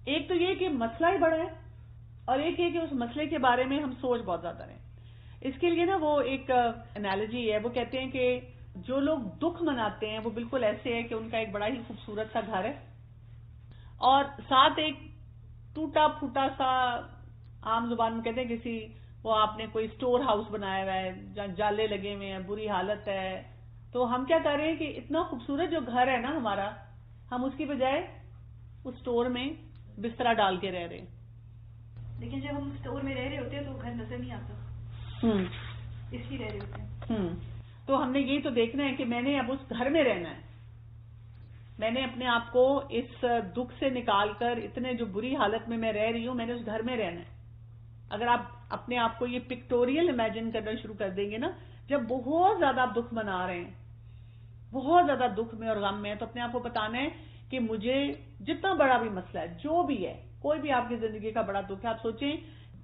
ایک تو یہ کہ مسئلہ ہی بڑا ہے، اور ایک یہ کہ اس مسئلے کے بارے میں ہم سوچ بہت زیادہ رہے. اس کے لیے نا وہ ایک انالوجی ہے، وہ کہتے ہیں کہ جو لوگ دکھ مناتے ہیں وہ بالکل ایسے ہے کہ ان کا ایک بڑا ہی خوبصورت سا گھر ہے اور ساتھ ایک ٹوٹا پھوٹا سا، عام زبان میں کہتے ہیں کسی وہ آپ نے کوئی سٹور ہاؤس بنایا ہوا ہے جہاں جالے لگے ہوئے ہیں، بری حالت ہے. تو ہم کیا کر رہے ہیں کہ اتنا خوبصورت جو گھر ہے نا ہمارا، ہم اس کی بجائے اس سٹور میں بستر ڈال کے رہ رہے ہیں. لیکن جب ہم سٹور میں رہ رہے ہوتے ہیں تو گھر نظر نہیں آتا، اس لیے رہ رہے ہوتے ہیں. تو ہم نے یہی تو دیکھنا ہے کہ میں نے اب اس گھر میں رہنا ہے، میں نے اپنے آپ کو اس دکھ سے نکال کر اتنے جو بری حالت میں رہ رہی ہوں، میں نے اس گھر میں رہنا ہے. اگر آپ اپنے آپ کو یہ پکٹوریل امیجن کرنا شروع کر دیں گے نا، جب بہت زیادہ آپ دکھ منا رہے ہیں، بہت زیادہ دکھ میں اور غم میں، تو اپنے آپ کو بتانا ہے کہ مجھے جتنا بڑا بھی مسئلہ ہے، جو بھی ہے، کوئی بھی آپ کی زندگی کا بڑا دکھ ہے، آپ سوچیں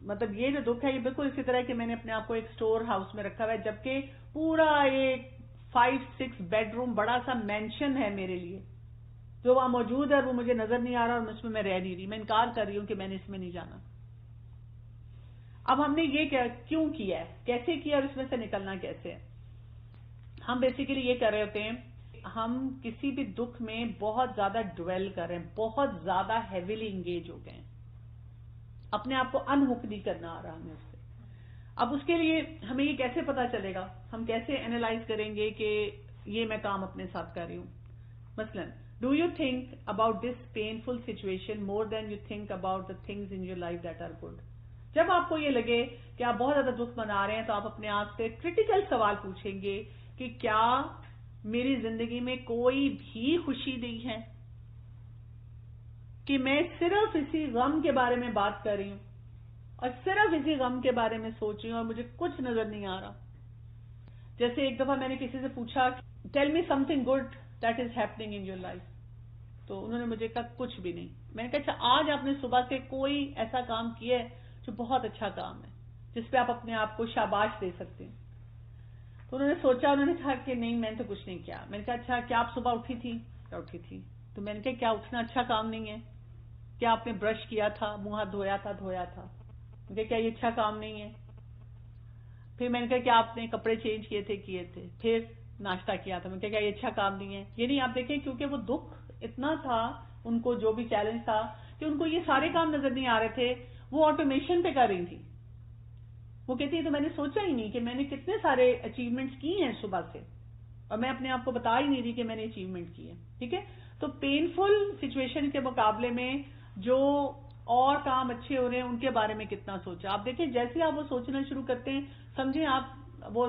مطلب یہ جو دکھ ہے یہ بالکل اسی طرح کہ میں نے اپنے آپ کو ایک سٹور ہاؤس میں رکھا ہوا ہے، جبکہ پورا ایک 5-6 بیڈ روم بڑا سا مینشن ہے میرے لیے جو وہاں موجود ہے، اور وہ مجھے نظر نہیں آ رہا اور اس میں رہ نہیں رہی، میں انکار کر رہی ہوں کہ میں نے اس میں نہیں جانا. اب ہم نے یہ کیوں کیا ہے، کیسے کیا اور اس میں سے نکلنا کیسے ہے؟ ہم بیسیکلی یہ کر رہے ہوتے ہیں، ہم کسی بھی دکھ میں بہت زیادہ ڈویل کر رہے ہیں، بہت زیادہ ہیویلی انگیج ہو گئے ہیں، اپنے آپ کو انہک نہیں کرنا آ رہا ہمیں اس سے. اب اس کے لیے ہمیں یہ کیسے پتا چلے گا، ہم کیسے اینالائز کریں گے کہ یہ میں کام اپنے ساتھ کر رہی ہوں؟ مثلا do you think about this painful situation more than you think about the things in your life that are good? جب آپ کو یہ لگے کہ آپ بہت زیادہ دکھ منا رہے ہیں تو آپ اپنے آپ سے کریٹیکل سوال پوچھیں گے کہ کیا میری زندگی میں کوئی بھی خوشی نہیں ہے، کہ میں صرف اسی غم کے بارے میں بات کر رہی ہوں اور صرف اسی غم کے بارے میں سوچ رہی ہوں اور مجھے کچھ نظر نہیں آ رہا. جیسے ایک دفعہ میں نے کسی سے پوچھا tell me some thing good that is happening in your life, تو انہوں نے مجھے کہا کچھ بھی نہیں. میں نے کہا اچھا آج آپ نے صبح سے کوئی ایسا کام کیا ہے جو بہت اچھا کام ہے جس پہ آپ اپنے آپ کو شاباش دے سکتے ہیں؟ تو انہوں نے سوچا، انہوں نے کہا کہ نہیں میں نے تو کچھ نہیں کیا. میں نے کہا اچھا کیا آپ صبح اٹھی تھی؟ کیا اٹھی تھی؟ تو میں نے کہا کیا اٹھنا اچھا کام نہیں ہے؟ کیا آپ نے برش کیا تھا، منہ ہاتھ دھویا تھا؟ میں نے کہا کیا یہ اچھا کام نہیں ہے؟ پھر میں نے کہا کہ آپ نے کپڑے چینج کیے تھے، پھر ناشتہ کیا تھا. میں نے کہا کیا یہ اچھا کام نہیں ہے؟ یہ نہیں، آپ دیکھیں کیونکہ وہ دکھ اتنا تھا، ان کو جو بھی چیلنج تھا کہ ان کو یہ سارے کام نظر نہیں آ رہے تھے، وہ آٹومیشن پہ کر رہی تھی. وہ کہتی ہے تو میں نے سوچا ہی نہیں کہ میں نے کتنے سارے اچیومنٹس کی ہیں صبح سے، اور میں اپنے آپ کو بتا ہی نہیں رہی کہ میں نے اچیومنٹ کی ہے. ٹھیک ہے، تو پینفل سچویشن کے مقابلے میں جو اور کام اچھے ہو رہے ہیں ان کے بارے میں کتنا سوچا. آپ دیکھیں جیسے آپ وہ سوچنا شروع کرتے ہیں، سمجھیں آپ وہ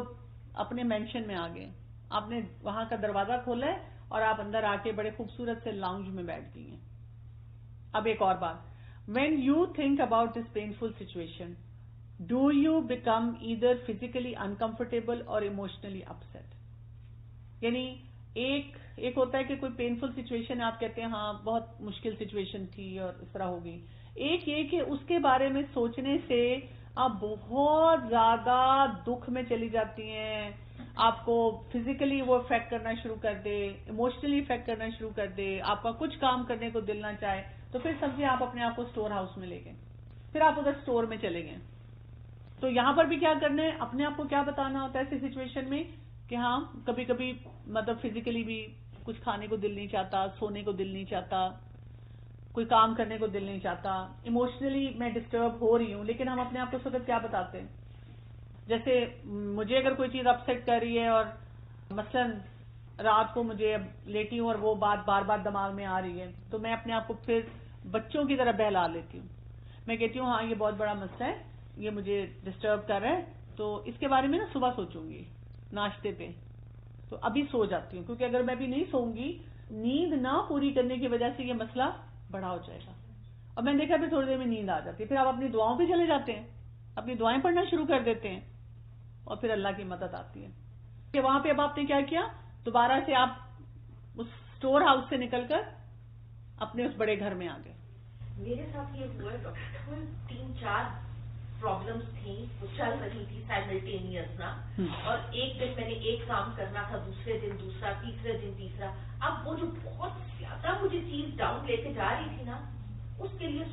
اپنے مینشن میں آ گئے، آپ نے وہاں کا دروازہ کھولا ہے اور آپ اندر آ کے بڑے خوبصورت سے لاؤنج میں بیٹھ گئی ہیں. اب ایک اور بات، when you think about this painful situation do you become either physically uncomfortable اور ایموشنلی اپسیٹ؟ یعنی ایک ہوتا ہے کہ کوئی پینفل سچویشن آپ کہتے ہیں ہاں بہت مشکل سچویشن تھی اور اس طرح ہو گئی. ایک یہ کہ اس کے بارے میں سوچنے سے آپ بہت زیادہ دکھ میں چلی جاتی ہیں، آپ کو فزیکلی وہ افیکٹ کرنا شروع کر دے، ایموشنلی افیکٹ کرنا شروع کر دے، آپ کا کچھ کام کرنے کو دل نہ چاہے، تو پھر سمجھے آپ اپنے آپ کو سٹور ہاؤس میں لے گئے، پھر آپ ادھر سٹور میں چلے گئے. تو یہاں پر بھی کیا کرنا ہے، اپنے آپ کو کیا بتانا ہوتا ہے ایسی سچویشن میں کہ ہاں کبھی کبھی مطلب فزیکلی بھی کچھ کھانے کو دل نہیں چاہتا، سونے کو دل نہیں چاہتا، کوئی کام کرنے کو دل نہیں چاہتا، ایموشنلی میں ڈسٹرب ہو رہی ہوں. لیکن ہم اپنے آپ کو اس وقت کیا بتاتے ہیں؟ جیسے مجھے اگر کوئی چیز اپسیٹ کر رہی ہے اور مثلا رات کو مجھے اب لیٹی ہوں اور وہ بات بار بار دماغ میں آ رہی ہے، تو میں اپنے آپ کو پھر بچوں کی طرح بہلا لیتی ہوں. میں کہتی ہوں ہاں یہ بہت بڑا مسئلہ ہے، یہ مجھے ڈسٹرب کر رہا ہے، تو اس کے بارے میں نا صبح سوچوں گی ناشتے پہ. تو ابھی سو جاتی ہوں، کیونکہ اگر میں ابھی نہیں سوؤں گی، نیند نہ پوری کرنے کی وجہ سے یہ مسئلہ بڑا ہو جائے گا. اور میں نے دیکھا پھر تھوڑی دیر میں نیند آ جاتی ہے، پھر آپ اپنی دعاؤں پہ چلے جاتے ہیں، اپنی دعائیں پڑھنا شروع کر دیتے ہیں، اور پھر اللہ کی مدد آتی ہے کہ وہاں پہ اب آپ نے کیا کیا، دوبارہ سے آپ اس سٹور ہاؤس سے نکل کر اپنے اس بڑے گھر میں آ گئے. میرے ساتھ یہ ہوا ہے ڈاکٹر، 3-4 پرابلمس تھیں وہ چل رہی تھی سائملٹینیس نا، اور ایک دن میں نے ایک کام کرنا تھا، دوسرے دن دوسرا، تیسرے دن تیسرا. اب وہ جو بہت زیادہ مجھے چیز ڈاؤن لے کے جا رہی تھی نا، اس کے لیے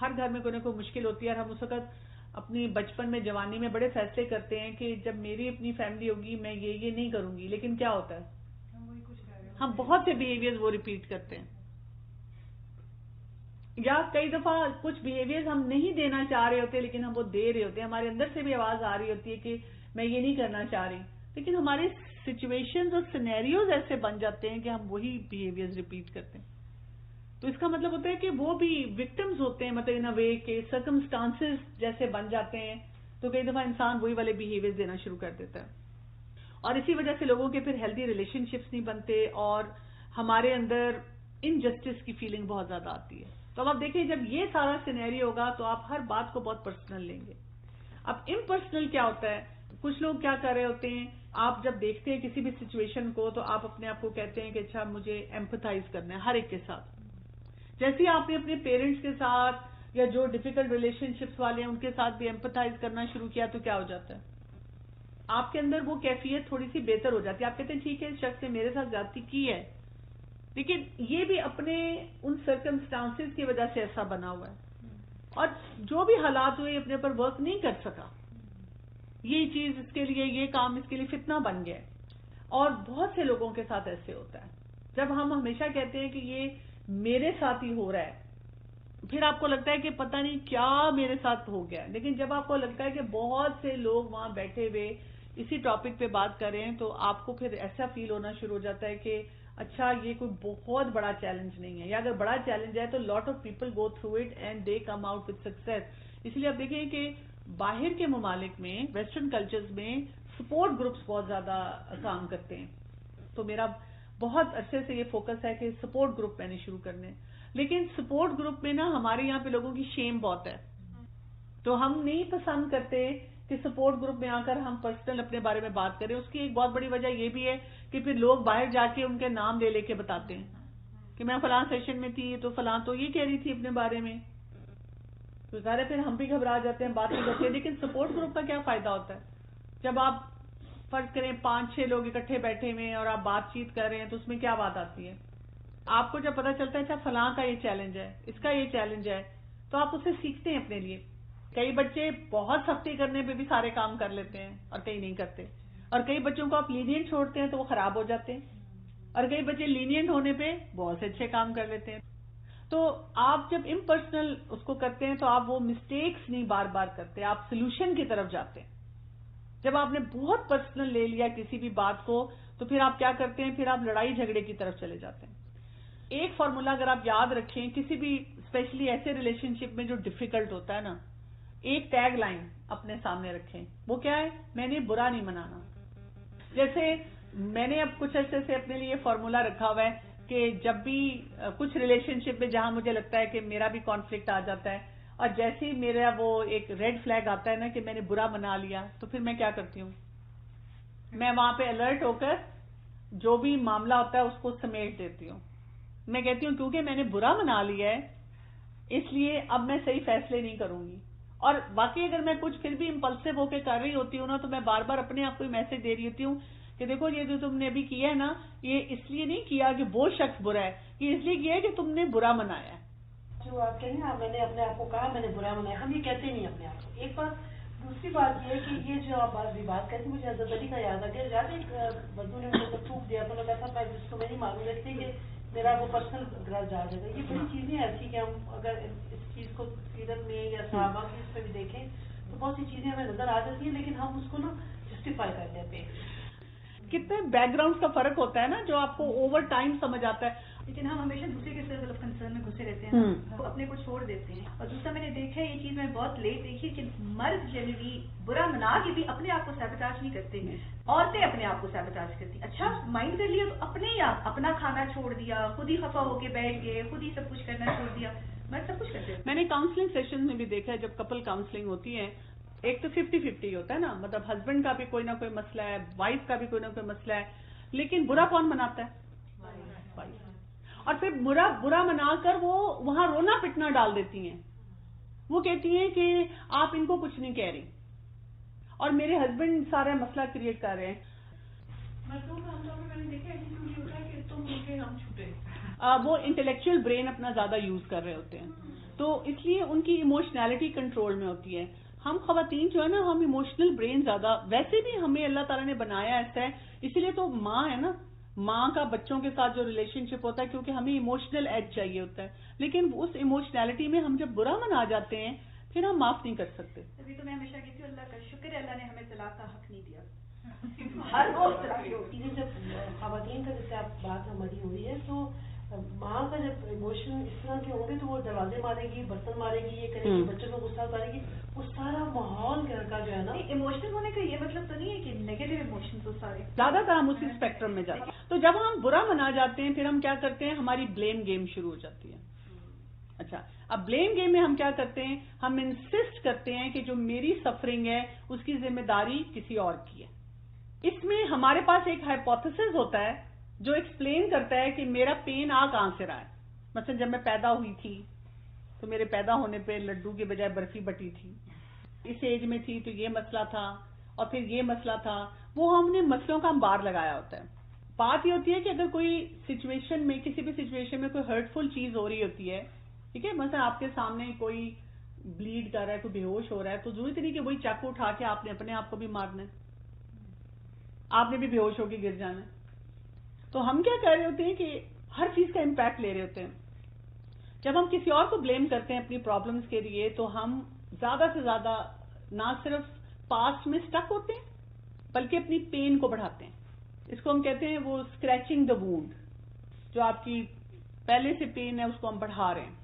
ہر گھر میں کوئی نہ کوئی مشکل ہوتی ہے، اور ہم اس وقت اپنی بچپن میں جوانی میں بڑے فیصلے کرتے ہیں کہ جب میری اپنی فیملی ہوگی میں یہ نہیں کروں گی، لیکن کیا ہوتا ہے ہم بہت سے بیہیویئر وہ ریپیٹ کرتے ہیں، یا کئی دفعہ کچھ بیہیویئر ہم نہیں دینا چاہ رہے ہوتے لیکن ہم وہ دے رہے ہوتے ہیں، ہمارے اندر سے بھی آواز آ رہی ہوتی ہے کہ میں یہ نہیں کرنا چاہ رہی، لیکن ہمارے سچویشنز اور سینیریوز ایسے بن جاتے ہیں کہ ہم وہی بیہیویئرز ریپیٹ کرتے ہیں. تو اس کا مطلب ہوتا ہے کہ وہ بھی وکٹمز ہوتے ہیں، مطلب ان اے وے کہ سرکمسٹانسز جیسے بن جاتے ہیں، تو کئی دفعہ انسان وہی والے بیہیویئر دینا شروع کر دیتا ہے، اور اسی وجہ سے لوگوں کے پھر ہیلدی ریلیشن شپس نہیں بنتے، اور ہمارے اندر انجسٹس کی فیلنگ بہت زیادہ آتی ہے. تو اب آپ دیکھیں جب یہ سارا سینیری ہوگا تو آپ ہر بات کو بہت پرسنل لیں گے. اب امپرسنل کیا ہوتا ہے؟ کچھ لوگ کیا کر رہے ہوتے ہیں، آپ جب دیکھتے ہیں کسی بھی سچویشن کو تو آپ اپنے آپ کو کہتے ہیں کہ اچھا مجھے ایمپتھائز کرنا ہے ہر ایک کے ساتھ. جیسے آپ نے اپنے پیرنٹس کے ساتھ یا جو ڈیفیکلٹ ریلیشن شپس والے ہیں ان کے ساتھ بھی ایمپتھائز کرنا شروع کیا تو کیا ہو جاتا ہے؟ آپ کے اندر وہ کیفیت تھوڑی سی بہتر ہو جاتی ہے. آپ کہتے ہیں ٹھیک ہے اس شخص نے میرے ساتھ زیادتی کی ہے، لیکن یہ بھی اپنے ان سرکمسٹانسز کی وجہ سے ایسا بنا ہوا ہے، اور جو بھی حالات ہوئے اپنے پر ورک نہیں کر سکا، یہ چیز اس کے لیے، یہ کام اس کے لیے فتنہ بن گیا. اور بہت سے لوگوں کے ساتھ ایسے ہوتا ہے. جب ہم ہمیشہ کہتے ہیں کہ یہ میرے ساتھ ہی ہو رہا ہے، پھر آپ کو لگتا ہے کہ پتہ نہیں کیا میرے ساتھ ہو گیا، لیکن جب آپ کو لگتا ہے کہ بہت سے لوگ وہاں بیٹھے ہوئے اسی ٹاپک پہ بات کر رہے ہیں تو آپ کو پھر ایسا فیل ہونا شروع ہو جاتا ہے کہ اچھا یہ کوئی بہت بڑا چیلنج نہیں ہے، یا اگر بڑا چیلنج ہے تو lot of people go through it and they come out with success. اس لیے آپ دیکھیں کہ باہر کے ممالک میں، ویسٹرن کلچرز میں سپورٹ گروپس بہت زیادہ کام کرتے ہیں. تو میرا بہت عرصے سے یہ فوکس ہے کہ سپورٹ گروپ میں نے شروع کرنے، لیکن سپورٹ گروپ میں نا ہمارے یہاں پہ لوگوں کی شیم بہت ہے، تو ہم نہیں پسند کرتے کہ سپورٹ گروپ میں آ کر ہم پرسنل اپنے بارے میں بات کریں. اس کی ایک بہت بڑی وجہ یہ بھی ہے کہ پھر لوگ باہر جا کے ان کے نام لے کے بتاتے ہیں کہ میں فلاں سیشن میں تھی تو فلاں تو یہ کہہ رہی تھی اپنے بارے میں، تو ظاہر ہے پھر ہم بھی گھبرا جاتے ہیں، بات نہیں کرتے ہیں. لیکن سپورٹ گروپ کا کیا فائدہ ہوتا ہے؟ جب آپ فرض کریں 5-6 لوگ اکٹھے بیٹھے ہوئے ہیں اور آپ بات چیت کر رہے ہیں تو اس میں کیا بات آتی ہے؟ آپ کو جب پتا چلتا ہے اچھا فلاں کا یہ چیلنج ہے، اس کا یہ چیلنج ہے، تو آپ اسے سیکھتے ہیں اپنے لیے. کئی بچے بہت سختی کرنے پہ بھی سارے کام کر لیتے ہیں اور کئی نہیں کرتے، اور کئی بچوں کو آپ لینینٹ چھوڑتے ہیں تو وہ خراب ہو جاتے ہیں، اور کئی بچے لینینٹ ہونے پہ بہت سے اچھے کام کر لیتے ہیں. تو آپ جب امپرسنل اس کو کرتے ہیں تو آپ وہ مسٹیکس نہیں بار بار کرتے، آپ سولوشن کی طرف جاتے ہیں. جب آپ نے بہت پرسنل لے لیا کسی بھی بات کو تو پھر آپ کیا کرتے ہیں؟ پھر آپ لڑائی جھگڑے کی طرف چلے جاتے ہیں. ایک فارمولا اگر آپ یاد رکھیں کسی بھی اسپیشلی ایسے ریلیشن شپ میں جو ڈیفیکلٹ ہوتا ہے نا، ایک ٹیگ لائن اپنے سامنے رکھیں. وہ کیا ہے؟ میں نے برا نہیں منانا. جیسے میں نے اب کچھ عرصے سے اپنے لیے فارمولا رکھا ہوا ہے کہ جب بھی کچھ ریلیشن شپ میں جہاں مجھے لگتا ہے کہ میرا بھی کانفلکٹ آ جاتا ہے اور جیسے ہی میرا وہ ایک ریڈ فلیگ آتا ہے نا کہ میں نے برا منا لیا، تو پھر میں کیا کرتی ہوں؟ میں وہاں پہ الرٹ ہو کر جو بھی معاملہ ہوتا ہے اس کو سمیٹ دیتی ہوں. میں کہتی ہوں کیونکہ میں نے برا منا لیا ہے اس لیے اب میں صحیح فیصلے نہیں کروں گی. اور باقی اگر میں کچھ پھر بھی امپلسو ہو کے کر رہی ہوتی ہوں نا تو میں بار بار اپنے آپ کو میسج دے رہی ہوتی ہوں کہ دیکھو یہ جو تم نے ابھی کیا ہے نا، یہ اس لیے نہیں کیا کہ وہ شخص برا ہے، یہ اس لیے کیا ہے کہ تم نے برا منایا ہے. جو آپ کہیں نا میں نے اپنے آپ کو کہا میں نے برا منایا، ہم یہ کہتے نہیں اپنے آپ کو. ایک بات. دوسری بات یہ ہے کہ یہ جو آپ بات کرتی مجھے حضرت علی کا یاد آ گیا. یاد ایک بدو نے مجھے تھوک دیا تو میں کہا تھا میں جس کو میں نہیں معلوم رکھتی کہ میرا وہ پرسنل گرج آ جائے گا. یہ بڑی چیزیں ایسی کہ ہم اگر اس چیز کو سیرت میں یا صحابہ کی اس پہ بھی دیکھیں تو بہت سی چیزیں ہمیں نظر آ جاتی ہیں لیکن ہم اس کو نا جسٹیفائی کر لیتے ہیں. کتنے بیک گراؤنڈ کا فرق ہوتا ہے نا جو آپ کو اوور ٹائم سمجھ آتا ہے. لیکن ہم ہمیشہ دوسرے کے سرکل آف کنسرن میں گھسے رہتے ہیں، وہ اپنے کو چھوڑ دیتے ہیں. اور دوسرا میں نے دیکھا ہے یہ چیز میں بہت لیٹ دیکھی کہ مرد جنرلی برا منا کے بھی اپنے آپ کو سیبوٹاج نہیں کرتے ہیں، عورتیں اپنے آپ کو سیبوٹاج کرتی. اچھا مائنڈ کر لیا تو اپنے ہی آپ اپنا کھانا چھوڑ دیا، خود ہی خفا ہو کے بیٹھ گئے، خود ہی سب کچھ کرنا چھوڑ دیا. میں سب کچھ کرتے. میں نے کاؤنسلنگ سیشن میں بھی دیکھا ہے جب کپل کاؤنسلنگ ہوتی ہے ایک تو 50-50 ہوتا ہے نا، مطلب ہسبینڈ کا بھی کوئی نہ کوئی مسئلہ ہے، وائف کا بھی کوئی نہ کوئی مسئلہ ہے، لیکن برا کون مناتا ہے؟ وائف. اور پھر برا منا کر وہ وہاں رونا پٹنا ڈال دیتی ہیں. وہ کہتی ہیں کہ آپ ان کو کچھ نہیں کہہ رہی اور میرے ہسبینڈ سارا مسئلہ کریٹ کر رہے ہیں. میں نے دیکھا ایٹیٹیوڈ یہ ہوتا ہے کہ تم مل کے ہم چھوٹے. وہ انٹلیکچوئل برین اپنا زیادہ یوز کر رہے ہوتے ہیں. تو اس لیے ان کی ایموشنالٹی کنٹرول میں ہوتی ہے. ہم خواتین جو ہے نا ہم ایموشنل برین زیادہ، ویسے بھی ہمیں اللہ تعالیٰ نے بنایا ایسا ہے، اسی لیے تو ماں ہے نا، ماں کا بچوں کے ساتھ جو ریلیشن شپ ہوتا ہے کیونکہ ہمیں ایموشنل ایج چاہیے ہوتا ہے، لیکن اس ایموشنالٹی میں ہم جب برا منا جاتے ہیں پھر ہم معاف نہیں کر سکتے. ابھی تو میں ہمیشہ کہتی ہوں اللہ کا شکر ہے اللہ نے ہمیں طلاق کا حق نہیں دیا. ہر روز طلاق ہوتی ہے. جب خواتین کا جیسے آپ بات ہماری ہو رہی ہے تو ماں کا جب ایموشن اس طرح کے ہوں گے تو وہ دروازے مارے گی، برتن مارے گی، یہ کرے گی، بچوں کو غصہ اتارے گی، وہ سارا ماحول گھر کا جو ہے نا. ایموشنل ہونے کا یہ مطلب تو نہیں ہے کہ نیگیٹو ایموشن تو سارے زیادہ تر ہم اسی اسپیکٹرم میں جاتے ہیں. تو جب ہم برا منا جاتے ہیں پھر ہم کیا کرتے ہیں، ہماری بلیم گیم شروع ہو جاتی ہے. اچھا، اب بلیم گیم میں ہم کیا کرتے ہیں، ہم انسسٹ کرتے ہیں کہ جو میری سفرنگ ہے اس کی ذمہ داری کسی اور کی ہے. اس میں ہمارے پاس ایک ہائپوتھیسس ہوتا ہے جو ایکسپلین کرتا ہے کہ میرا پین آ کہاں سے رہا ہے. مثلا جب میں پیدا ہوئی تھی تو میرے پیدا ہونے پہ لڈو کے بجائے برفی بٹی تھی، اس ایج میں تھی تو یہ مسئلہ تھا اور پھر یہ مسئلہ تھا. وہ ہم نے مسئلوں کا انبار لگایا ہوتا ہے. بات یہ ہوتی ہے کہ اگر کوئی سچویشن میں، کسی بھی سچویشن میں کوئی ہرٹفل چیز ہو رہی ہوتی ہے، ٹھیک ہے، مثلا آپ کے سامنے کوئی بلیڈ کر رہا ہے، کوئی بے ہوش ہو رہا ہے، تو ضروری نہیں کہ وہی چاقو اٹھا کے آپ نے اپنے آپ کو بھی مارنا ہے، آپ نے بھی بے ہوش ہو کے گر جانا ہے. تو ہم کیا کر رہے ہوتے ہیں کہ ہر چیز کا امپیکٹ لے رہے ہوتے ہیں. جب ہم کسی اور کو بلیم کرتے ہیں اپنی پرابلمز کے لیے تو ہم زیادہ سے زیادہ نہ صرف پاسٹ میں سٹک ہوتے ہیں بلکہ اپنی پین کو بڑھاتے ہیں. اس کو ہم کہتے ہیں وہ اسکریچنگ دا وونڈ، جو آپ کی پہلے سے پین ہے اس کو ہم بڑھا رہے ہیں.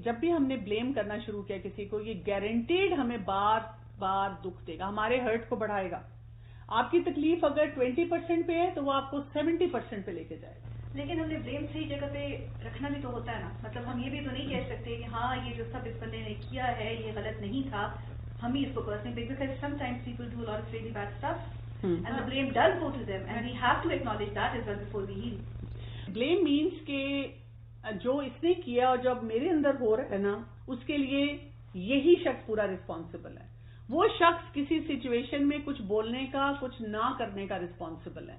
جب بھی ہم نے بلیم کرنا شروع کیا کسی کو، یہ گارنٹیڈ ہمیں بار بار دکھ دے گا، ہمارے ہرٹ کو بڑھائے گا. آپ کی تکلیف اگر 20% پہ ہے تو وہ آپ کو 70% پہ لے کے جائے گا. لیکن ہم نے بلیم صحیح جگہ پہ رکھنا بھی تو ہوتا ہے نا. مطلب ہم یہ بھی تو نہیں کہہ سکتے کہ ہاں یہ جو سب اس بندے نے کیا ہے یہ غلط نہیں تھا، ہم ہی اس کو personally, because some times people do a lot of really bad stuff and the blame does go to them and we have to acknowledge that as well before we heal. Blame means کہ جو اس نے کیا اور جو اب میرے اندر ہو رہا ہے نا اس کے لیے یہی شخص پورا رسپانسبل ہے. وہ شخص کسی سچویشن میں کچھ بولنے کا، کچھ نہ کرنے کا رسپانسبل ہے.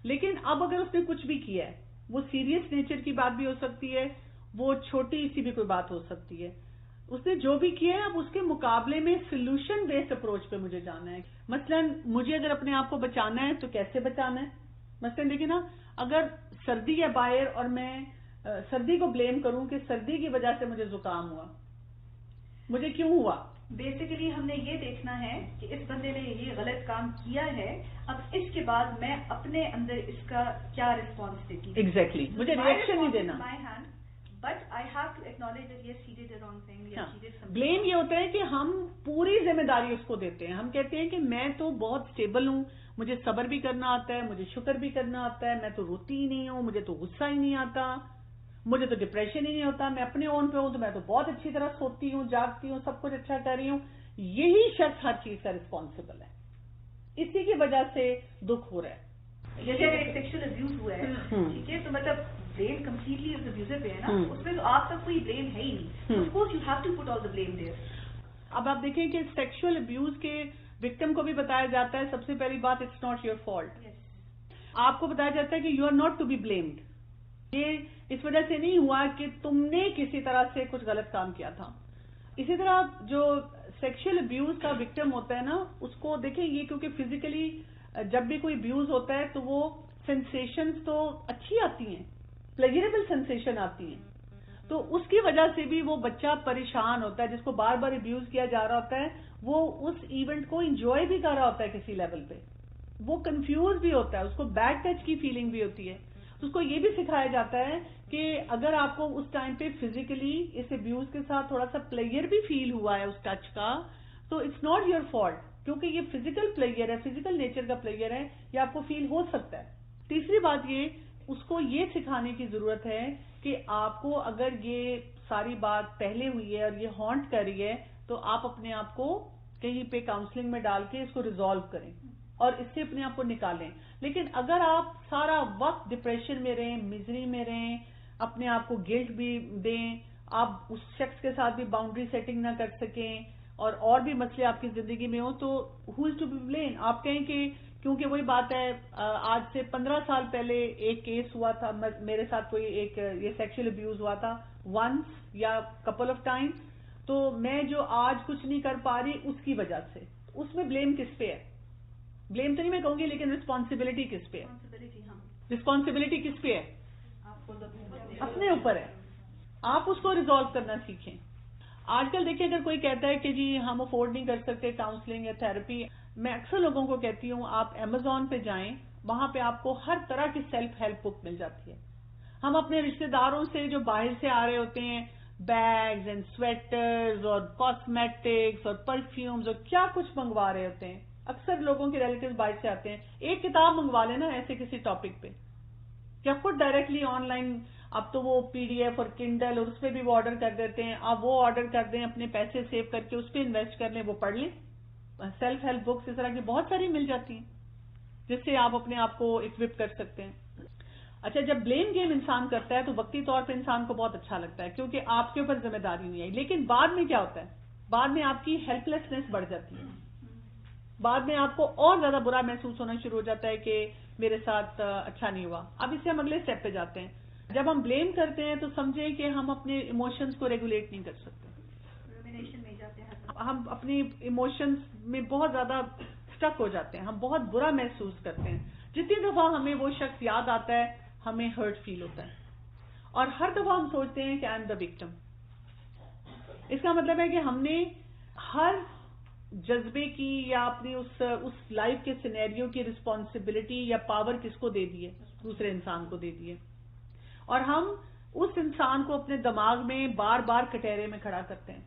لیکن اب اگر اس نے کچھ بھی کیا ہے، وہ سیریس نیچر کی بات بھی ہو سکتی ہے، وہ چھوٹی سی بھی کوئی بات ہو سکتی ہے، اس نے جو بھی کیا ہے اب اس کے مقابلے میں سولوشن بیسڈ اپروچ پہ مجھے جانا ہے. مثلا مجھے اگر اپنے آپ کو بچانا ہے تو کیسے بچانا ہے. مثلا دیکھیں نا، اگر سردی ہے باہر اور میں سردی کو بلیم کروں کہ سردی کی وجہ سے مجھے زکام ہوا، مجھے کیوں ہوا. بیسیکلی ہم نے یہ دیکھنا ہے کہ اس بندے نے یہ غلط کام کیا ہے، اب اس کے بعد میں اپنے اندر اس کا کیا رسپانس دیتی ہوں. ایگزیکٹلی مجھے ریئیکشن نہیں دینا. But I have to acknowledge that yes he did a wrong thing. Blame یہ ہوتا ہے کہ ہم پوری ذمہ داری اس کو دیتے ہیں. ہم کہتے ہیں کہ میں تو بہت اسٹیبل ہوں، مجھے صبر بھی کرنا آتا ہے، مجھے شکر بھی کرنا آتا ہے، میں تو روتی ہی نہیں ہوں، مجھے تو غصہ ہی نہیں آتا، مجھے تو ڈپریشن ہی نہیں ہوتا، میں اپنے اون پہ ہوں تو میں تو بہت اچھی طرح سوتی ہوں، جاگتی ہوں، سب کچھ اچھا کر رہی ہوں. یہی شخص ہر چیز کا رسپانسبل ہے. اسی کی وجہ سے دکھ ہو رہا ہے. جیسے اگر ایک سیکشل ابیوز ہوا ہے، ٹھیک ہے، تو مطلب بلیم کمپلیٹلی از ابیوزر پہ ہے نا، اس میں تو آپ کا کوئی بلیم ہے ہی نہیں. Of course you have to put all the blame there. اب آپ دیکھیں کہ سیکشل ابیوز کے وکٹم کو بھی بتایا جاتا ہے سب سے پہلی بات اٹس ناٹ یور فالٹ. آپ کو بتایا جاتا ہے کہ you are not to be blamed. یہ اس وجہ سے نہیں ہوا کہ تم نے کسی طرح سے کچھ غلط کام کیا تھا. اسی طرح جو سیکشل ابیوز کا وکٹم ہوتا ہے نا، اس کو دیکھیں یہ کیونکہ فزیکلی جب بھی کوئی ابیوز ہوتا ہے تو وہ سینسیشنز تو اچھی آتی ہیں، پلیجریبل سینسیشن آتی ہیں، تو اس کی وجہ سے بھی وہ بچہ پریشان ہوتا ہے جس کو بار بار ابیوز کیا جا رہا ہوتا ہے. وہ اس ایونٹ کو انجوائے بھی کر رہا ہوتا ہے کسی لیول پہ، وہ کنفیوز بھی ہوتا ہے، اس کو بیڈ ٹچ کی فیلنگ بھی ہوتی ہے. تو اس کو یہ بھی سکھایا جاتا ہے کہ اگر آپ کو اس ٹائم پہ فزیکلی اس ابیوز کے ساتھ تھوڑا سا پلیئر بھی فیل ہوا ہے اس ٹچ کا، تو اٹس ناٹ یور فالٹ، کیونکہ یہ فزیکل پلیئر ہے، فزیکل نیچر کا پلیئر ہے، یہ آپ کو فیل ہو سکتا ہے. تیسری بات یہ، اس کو یہ سکھانے کی ضرورت ہے کہ آپ کو اگر یہ ساری بات پہلے ہوئی ہے اور یہ ہانٹ کر رہی ہے تو آپ اپنے آپ کو کہیں پہ کاؤنسلنگ میں ڈال کے اس کو ریزالو کریں اور اس سے اپنے آپ کو نکالیں. لیکن اگر آپ سارا وقت ڈپریشن میں رہیں، میزری میں رہیں، اپنے آپ کو گلٹ بھی دیں، آپ اس شخص کے ساتھ بھی باؤنڈری سیٹنگ نہ کر سکیں اور بھی مسئلے آپ کی زندگی میں ہوں، تو ہو از ٹو بی بلیم. آپ کہیں کہ کیونکہ وہی بات ہے، آج سے 15 سال پہلے ایک کیس ہوا تھا میرے ساتھ، کوئی ایک یہ سیکشل ابیوز ہوا تھا ونس یا کپل آف ٹائمز، تو میں جو آج کچھ نہیں کر پا رہی اس کی وجہ سے، اس میں بلیم کس پہ ہے؟ بلیم تو نہیں میں کہوں گی، لیکن رسپانسبلٹی کس پہ ہے؟ رسپانسبلٹی کس پہ ہے؟ اپنے اوپر ہے. آپ اس کو ریزالو کرنا سیکھیں. آج کل دیکھیں اگر کوئی کہتا ہے کہ جی ہم افورڈ نہیں کر سکتے کاؤنسلنگ یا تھراپی، میں اکثر لوگوں کو کہتی ہوں آپ Amazon پہ جائیں، وہاں پہ آپ کو ہر طرح کی سیلف ہیلپ بک مل جاتی ہے. ہم اپنے رشتہ داروں سے جو باہر سے آ رہے ہوتے ہیں، بیگز اینڈ سویٹرز اور کاسمیٹکس اور پرفیومز اور کیا کچھ منگوا رہے ہوتے ہیں. اکثر لوگوں کے ریلیٹیوز باہر سے آتے ہیں، ایک کتاب منگوا لینا ایسے کسی ٹاپک پہ، یا خود ڈائریکٹلی آن لائن. اب تو وہ PDF اور کنڈل اور اس پہ بھی وہ آرڈر کر دیتے ہیں، آپ وہ آرڈر کر دیں، اپنے پیسے سیو کر کے اس پہ انویسٹ کر لیں، وہ پڑھ لیں. سیلف ہیلپ بکس اس طرح کی بہت ساری مل جاتی ہیں جس سے آپ اپنے آپ کو اکوپ کر سکتے ہیں. اچھا، جب بلیم گیم انسان کرتا ہے تو وقتی طور پہ انسان کو بہت اچھا لگتا ہے کیونکہ آپ کے اوپر ذمہ داری نہیں آئی، لیکن بعد میں کیا ہوتا ہے؟ بعد میں آپ کی ہیلپ لیسنس بڑھ جاتی ہے، بعد میں آپ کو اور زیادہ برا محسوس ہونا شروع ہو جاتا ہے کہ میرے ساتھ اچھا نہیں ہوا. اب اس سے ہم اگلے اسٹیپ پہ جاتے ہیں. جب ہم بلیم کرتے ہیں تو سمجھیں کہ ہم اپنے ایموشنز کو ریگولیٹ نہیں کر سکتے، ہم اپنی ایموشنز میں بہت زیادہ سٹک ہو جاتے ہیں، ہم بہت برا محسوس کرتے ہیں. جتنی دفعہ ہمیں وہ شخص یاد آتا ہے ہمیں ہرٹ فیل ہوتا ہے، اور ہر دفعہ ہم سوچتے ہیں کہ آئی ایم دا وکٹم. اس کا مطلب ہے کہ ہم نے ہر جذبے کی یا اپنی اس لائف کے سینیریو کی رسپانسبلٹی یا پاور کس کو دے دی ہے؟ دوسرے انسان کو دے دی ہے. اور ہم اس انسان کو اپنے دماغ میں بار بار کٹہرے میں کھڑا کرتے ہیں،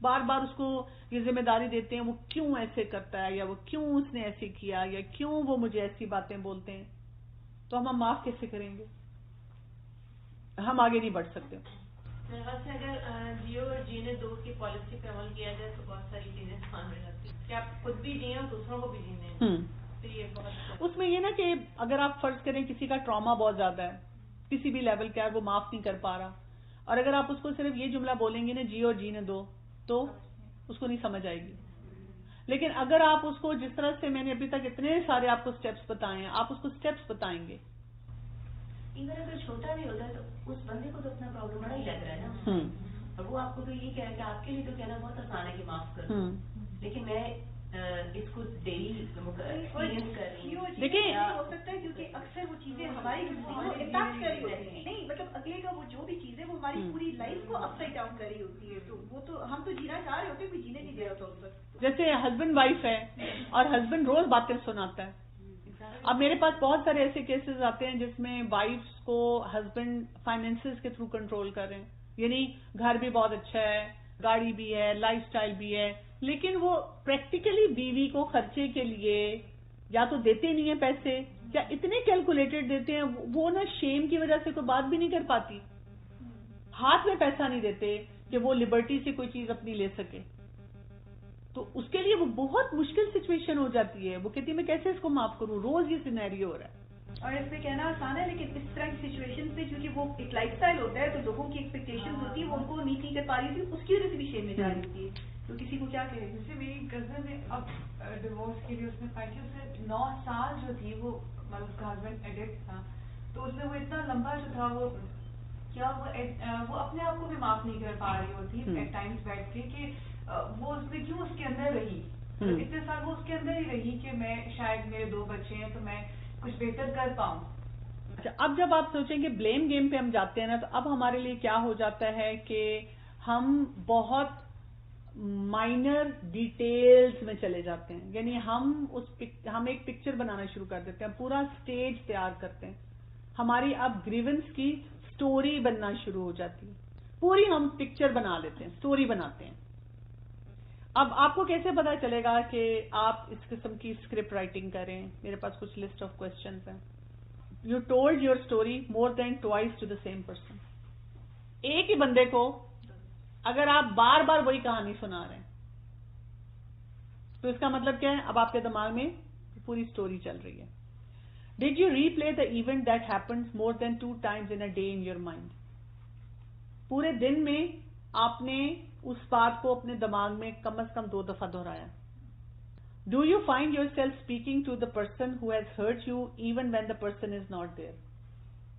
بار بار اس کو یہ ذمہ داری دیتے ہیں وہ کیوں ایسے کرتا ہے، یا وہ کیوں اس نے ایسے کیا، یا کیوں وہ مجھے ایسی باتیں بولتے ہیں. تو ہم معاف کیسے کریں گے؟ ہم آگے نہیں بڑھ سکتے. میرے خیال سے اگر جیو اور جینے دو کی پالیسی پہ عمل کیا جائے تو بہت ساری چیزیں آسان ہو جاتی ہیں کہ آپ خود بھی جئیں اور دوسروں کو بھی جینے. تو یہ بہت اس میں یہ نا کہ اگر آپ فرض کریں کسی کا ٹراما بہت زیادہ ہے، کسی بھی لیول کا ہے، وہ معاف نہیں کر پا رہا، اور اگر آپ اس کو صرف یہ جملہ بولیں گے نا جیو اور جینے دو، تو اس کو نہیں سمجھ آئے گی. لیکن اگر آپ اس کو جس طرح سے میں نے ابھی تک اتنے سارے آپ کو سٹیپس بتائے ہیں، آپ اس کو سٹیپس بتائیں گے. ایون اگر چھوٹا بھی ہوتا ہے تو اس بندے کو تو اپنا پرابلم بڑا ہی لگ رہا ہے نا، اور وہ آپ کو تو یہ کہہ کہ آپ کے لیے تو کہنا بہت آسان ہے کہ معاف کر دوں، لیکن میں اس کو ڈیلی ایکسپیرینس کر رہی ہوں. دیکھیں ہو سکتا ہے کیونکہ اکثر وہ چیزیں ہماری ٹچ کری ہوتی ہیں، نہیں مطلب اگلے کا وہ جو بھی چیز ہے وہ ہماری پوری لائف کو اپ سائڈ ڈاؤن کری ہوتی ہے، تو وہ تو ہم تو جینا چاہ رہے ہوتے ہیں، کوئی جینے نہیں دے رہا ہوتا. جیسے ہسبینڈ وائف ہے اور ہسبینڈ روز باتیں سناتا ہے. اب میرے پاس بہت سارے ایسے کیسز آتے ہیں جس میں وائفس کو ہسبینڈ فائنینسز کے تھرو کنٹرول کر رہے ہیں، یعنی گھر بھی بہت اچھا ہے، گاڑی بھی ہے، لائف سٹائل بھی ہے، لیکن وہ پریکٹیکلی بیوی کو خرچے کے لیے یا تو دیتے نہیں ہیں پیسے، یا اتنے کیلکولیٹڈ دیتے ہیں وہ نا شیم کی وجہ سے کوئی بات بھی نہیں کر پاتی، ہاتھ میں پیسہ نہیں دیتے کہ وہ لبرٹی سے کوئی چیز اپنی لے سکے. تو اس کے لیے وہ بہت مشکل سچویشن ہو جاتی ہے. وہ کہتی ہے میں کیسے اس کو معاف کروں، روز یہ سینیریو ہو رہا ہے. اور اس پہ کہنا آسان ہے، لیکن اس طرح کی سچویشن سے چونکہ وہ ایک لائف سٹائل ہوتا ہے تو لوگوں کی ایکسپیکٹیشن ہوتی ہے، وہ ان کو میٹ نہیں کر پا رہی ہوتی، اس کی وجہ سے بھی شیم میں جا رہی ہوتی ہے. تو کسی کو کیا کہے. جیسے میری کزن ہے، اب ڈیورس کے لیے اس نے فائٹ کی، اس نے 9 سال جو تھی وہ مطلب اس کا ہسبینڈ ایڈکٹ تھا، تو اس میں وہ اتنا لمبا جو تھا وہ کیا وہ اپنے آپ کو بھی معاف نہیں کر پا رہی ہوتی ایٹ ٹائمز بیٹھ کے کہ وہ اس میں کیوں اس کے اندر رہی، اتنے سال وہ اس کے اندر ہی رہی کہ میں شاید میرے 2 بچے ہیں تو میں کچھ بہتر کر پاؤں. اچھا، اب جب آپ سوچیں کہ بلیم گیم پہ ہم جاتے ہیں نا، تو اب ہمارے لیے کیا ہو جاتا ہے کہ ہم بہت مائنر ڈیٹیلز میں چلے جاتے ہیں. یعنی ہم ایک پکچر بنانا شروع کر دیتے ہیں، پورا سٹیج تیار کرتے ہیں. ہماری اب گریونس کی سٹوری بننا شروع ہو جاتی ہے، پوری ہم پکچر بنا لیتے ہیں، سٹوری بناتے ہیں. اب آپ کو کیسے پتا چلے گا کہ آپ اس قسم کی اسکرپٹ رائٹنگ کریں؟ میرے پاس کچھ لسٹ آف کوشچنز ہیں. You told your story more than twice to the same person. ایک ہی بندے کو اگر آپ بار بار وہی کہانی سنا رہے ہیں تو اس کا مطلب کیا ہے؟ اب آپ کے دماغ میں پوری اسٹوری چل رہی ہے. Did you replay the event that happens more than 2 times in a day in your mind. پورے دن میں آپ نے اس بات کو اپنے دماغ میں کم از کم 2 دفعہ دہرایا. Do you find yourself speaking to the person who has hurt you even when the person is not there?